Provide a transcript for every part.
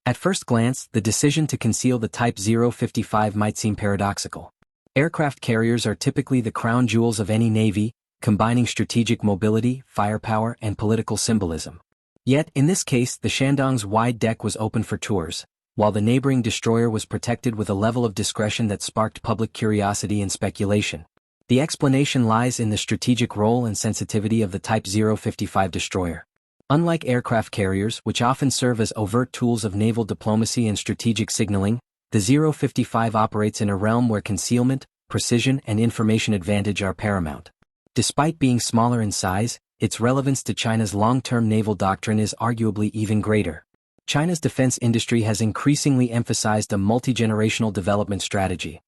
At first glance, the decision to conceal the Type 055 might seem paradoxical. Aircraft carriers are typically the crown jewels of any navy, combining strategic mobility, firepower, and political symbolism. Yet, in this case, the Shandong's wide deck was open for tours, while the neighboring destroyer was protected with a level of discretion that sparked public curiosity and speculation. The explanation lies in the strategic role and sensitivity of the Type 055 destroyer. Unlike aircraft carriers, which often serve as overt tools of naval diplomacy and strategic signaling, the 055 operates in a realm where concealment, precision, and information advantage are paramount. Despite being smaller in size, its relevance to China's long-term naval doctrine is arguably even greater. China's defense industry has increasingly emphasized a multi-generational development strategy,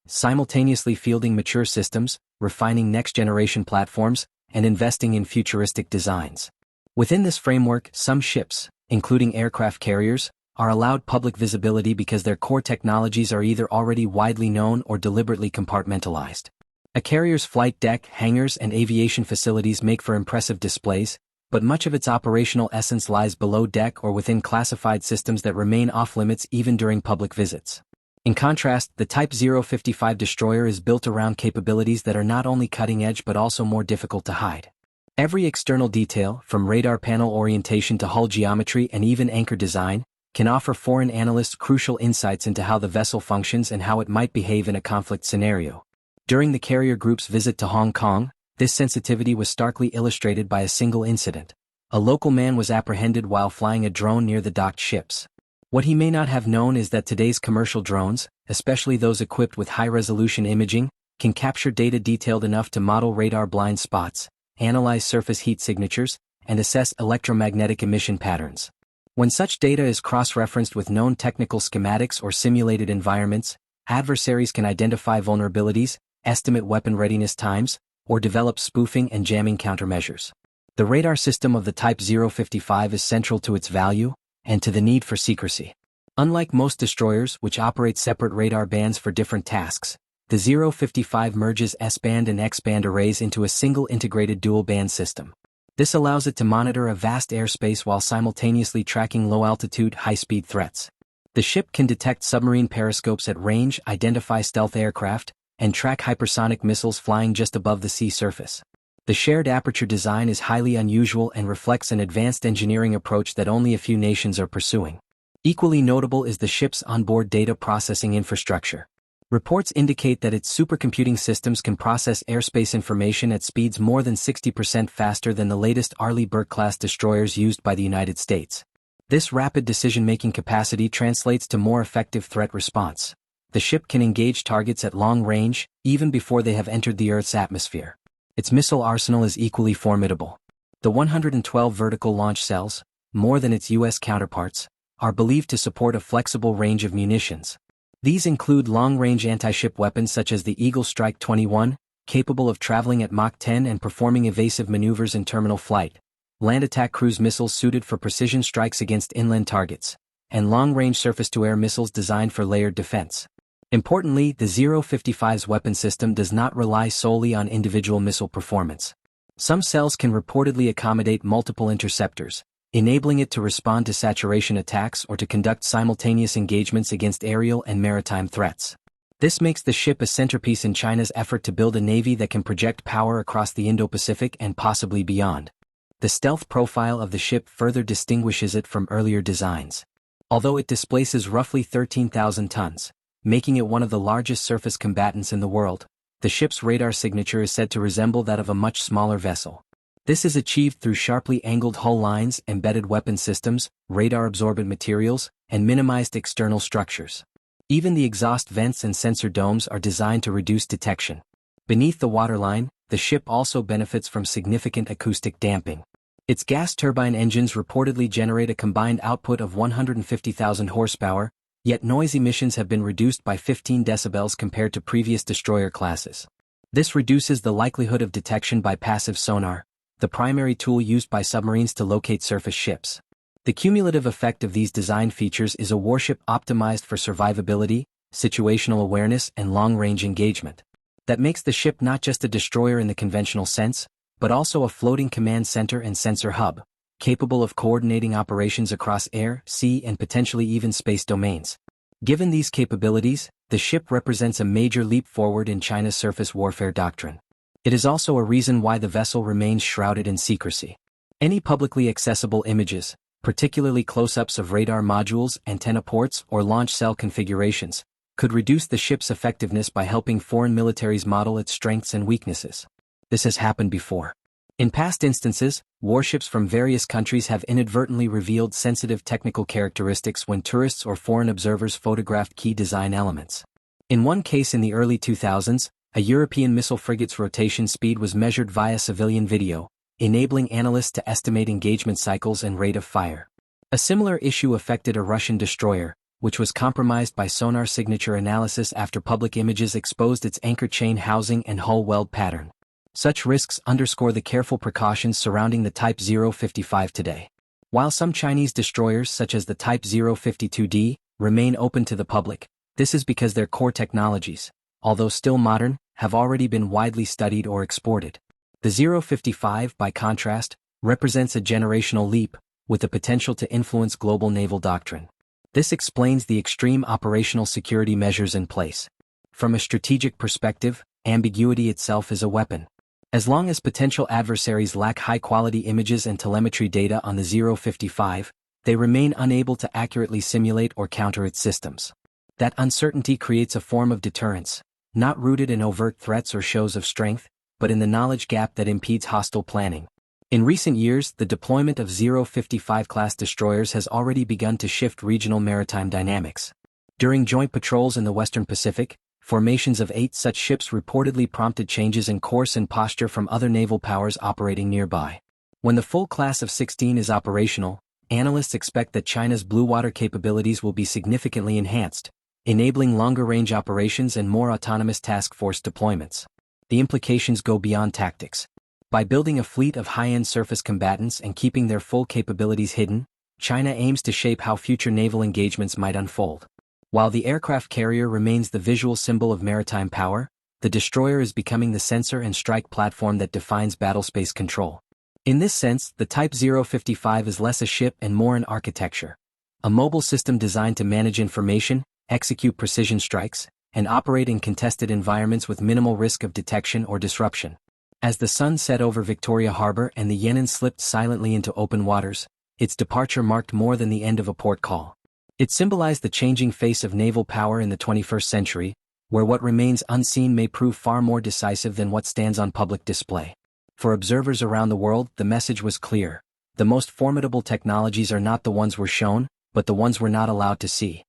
simultaneously fielding mature systems, refining next-generation platforms, and investing in futuristic designs. Within this framework, some ships, including aircraft carriers, are allowed public visibility because their core technologies are either already widely known or deliberately compartmentalized. A carrier's flight deck, hangars, and aviation facilities make for impressive displays, but much of its operational essence lies below deck or within classified systems that remain off-limits even during public visits. In contrast, the Type 055 destroyer is built around capabilities that are not only cutting-edge but also more difficult to hide. Every external detail, from radar panel orientation to hull geometry and even anchor design, can offer foreign analysts crucial insights into how the vessel functions and how it might behave in a conflict scenario. During the carrier group's visit to Hong Kong, this sensitivity was starkly illustrated by a single incident. A local man was apprehended while flying a drone near the docked ships. What he may not have known is that today's commercial drones, especially those equipped with high-resolution imaging, can capture data detailed enough to model radar blind spots, analyze surface heat signatures, and assess electromagnetic emission patterns. When such data is cross-referenced with known technical schematics or simulated environments, adversaries can identify vulnerabilities, estimate weapon readiness times, or develop spoofing and jamming countermeasures. The radar system of the Type 055 is central to its value and to the need for secrecy. Unlike most destroyers, which operate separate radar bands for different tasks, the 055 merges S-band and X-band arrays into a single integrated dual-band system. This allows it to monitor a vast airspace while simultaneously tracking low-altitude, high-speed threats. The ship can detect submarine periscopes at range, identify stealth aircraft, and track hypersonic missiles flying just above the sea surface. The shared aperture design is highly unusual and reflects an advanced engineering approach that only a few nations are pursuing. Equally notable is the ship's onboard data processing infrastructure. Reports indicate that its supercomputing systems can process airspace information at speeds more than 60% faster than the latest Arleigh Burke-class destroyers used by the United States. This rapid decision-making capacity translates to more effective threat response. The ship can engage targets at long range, even before they have entered the Earth's atmosphere. Its missile arsenal is equally formidable. The 112 vertical launch cells, more than its U.S. counterparts, are believed to support a flexible range of munitions. These include long-range anti-ship weapons such as the Eagle Strike 21, capable of traveling at Mach 10 and performing evasive maneuvers in terminal flight, land attack cruise missiles suited for precision strikes against inland targets, and long-range surface-to-air missiles designed for layered defense. Importantly, the 055's weapon system does not rely solely on individual missile performance. Some cells can reportedly accommodate multiple interceptors, enabling it to respond to saturation attacks or to conduct simultaneous engagements against aerial and maritime threats. This makes the ship a centerpiece in China's effort to build a navy that can project power across the Indo-Pacific and possibly beyond. The stealth profile of the ship further distinguishes it from earlier designs. Although it displaces roughly 13,000 tons, making it one of the largest surface combatants in the world, the ship's radar signature is said to resemble that of a much smaller vessel. This is achieved through sharply angled hull lines, embedded weapon systems, radar-absorbent materials, and minimized external structures. Even the exhaust vents and sensor domes are designed to reduce detection. Beneath the waterline, the ship also benefits from significant acoustic damping. Its gas turbine engines reportedly generate a combined output of 150,000 horsepower, yet noise emissions have been reduced by 15 decibels compared to previous destroyer classes. This reduces the likelihood of detection by passive sonar, the primary tool used by submarines to locate surface ships. The cumulative effect of these design features is a warship optimized for survivability, situational awareness, and long-range engagement. That makes the ship not just a destroyer in the conventional sense, but also a floating command center and sensor hub, capable of coordinating operations across air, sea, and potentially even space domains. Given these capabilities, the ship represents a major leap forward in China's surface warfare doctrine. It is also a reason why the vessel remains shrouded in secrecy. Any publicly accessible images, particularly close-ups of radar modules, antenna ports, or launch cell configurations, could reduce the ship's effectiveness by helping foreign militaries model its strengths and weaknesses. This has happened before. In past instances, warships from various countries have inadvertently revealed sensitive technical characteristics when tourists or foreign observers photographed key design elements. In one case in the early 2000s, a European missile frigate's rotation speed was measured via civilian video, enabling analysts to estimate engagement cycles and rate of fire. A similar issue affected a Russian destroyer, which was compromised by sonar signature analysis after public images exposed its anchor chain housing and hull weld pattern. Such risks underscore the careful precautions surrounding the Type 055 today. While some Chinese destroyers such as the Type 052D remain open to the public, this is because their core technologies, although still modern, have already been widely studied or exported. The 055, by contrast, represents a generational leap, with the potential to influence global naval doctrine. This explains the extreme operational security measures in place. From a strategic perspective, ambiguity itself is a weapon. As long as potential adversaries lack high-quality images and telemetry data on the 055, they remain unable to accurately simulate or counter its systems. That uncertainty creates a form of deterrence, not rooted in overt threats or shows of strength, but in the knowledge gap that impedes hostile planning. In recent years, the deployment of 055-class destroyers has already begun to shift regional maritime dynamics. During joint patrols in the Western Pacific, formations of 8 such ships reportedly prompted changes in course and posture from other naval powers operating nearby. When the full class of 16 is operational, analysts expect that China's blue water capabilities will be significantly enhanced, enabling longer-range operations and more autonomous task force deployments. The implications go beyond tactics. By building a fleet of high-end surface combatants and keeping their full capabilities hidden, China aims to shape how future naval engagements might unfold. While the aircraft carrier remains the visual symbol of maritime power, the destroyer is becoming the sensor and strike platform that defines battlespace control. In this sense, the Type 055 is less a ship and more an architecture. A mobile system designed to manage information, execute precision strikes, and operate in contested environments with minimal risk of detection or disruption. As the sun set over Victoria Harbor and the Yan'an slipped silently into open waters, its departure marked more than the end of a port call. It symbolized the changing face of naval power in the 21st century, where what remains unseen may prove far more decisive than what stands on public display. For observers around the world, the message was clear. The most formidable technologies are not the ones we're shown, but the ones we're not allowed to see.